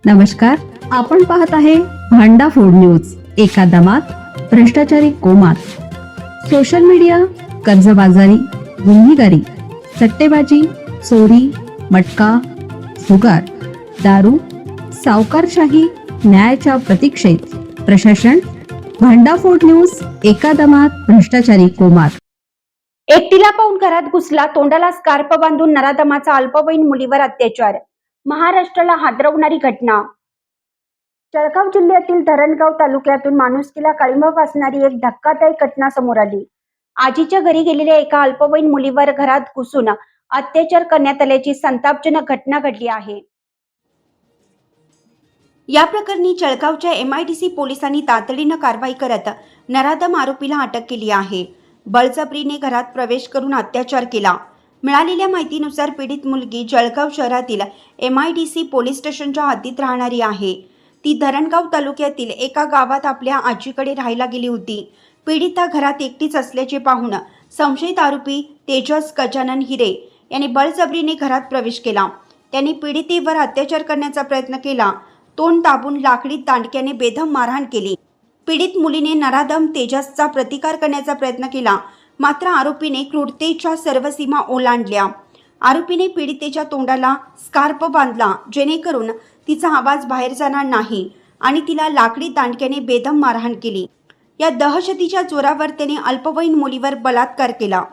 नमस्कार, आपण पाहत आहे भांडा फोड न्यूज. एका दमात भ्रष्टाचारी कोमात. सोशल मीडिया, कर्जबाजारी, गुन्हेगारी, सट्टेबाजी, चोरी, मटका, जुगार, दारू, सावकारशाही, न्यायाच्या प्रतीक्षेत प्रशासन. भांडाफोड न्यूज. एका दमात भ्रष्टाचारी कोमात. एकटीला पाहून घरात घुसला, तोंडाला स्कार्फ बांधून नराधमाचा अल्पवयीन मुलीवर अत्याचार. महाराष्ट्राला हादरवणारी घटना. जळगाव जिल्ह्यातील धरणगाव तालुक्यातून माणुसकीला काळिमा फासणारी एक धक्कादायक घटना समोर आली. आजीच्या घरी गेलेल्या एका अल्पवयीन मुलीवर घरात घुसून अत्याचार करण्यात आल्याची संतापजनक घटना घडली आहे. या प्रकरणी जळगावच्या MIDC पोलिसांनी तातडीनं कारवाई करत नराधम आरोपीला अटक केली आहे. बळजबरीने घरात प्रवेश करून अत्याचार केला. मिळालेल्या माहितीनुसार पीडित मुलगी जळगाव शहरातील MIDC पोलीस स्टेशनच्या हद्दीत राहणारी आहे. ती धरणगाव तालुक्यातील एका गावात आपल्या आजीकडे राहायला गेली होती. पीडिता घरात एकटीच असल्याचे पाहून संशयित आरोपी तेजस गजानन हिरे यांनी बळजबरीने घरात प्रवेश केला. त्यांनी पीडितेवर अत्याचार करण्याचा प्रयत्न केला. तोंड दाबून लाकडी दांडक्याने बेदम मारहाण केली. पीडित मुलीने नराधम तेजसचा प्रतिकार करण्याचा प्रयत्न केला, मात्र आरोपीने क्रूरतेच्या सर्व सीमा ओलांडल्या. आरोपीने पीडितेच्या तोंडाला स्कार्फ बांधला, जेणेकरून तिचा आवाज बाहेर जाणार नाही, आणि तिला लाकडी दांडक्याने बेदम मारहाण केली. या दहशतीच्या जोरावर त्याने अल्पवयीन मुलीवर बलात्कार केला.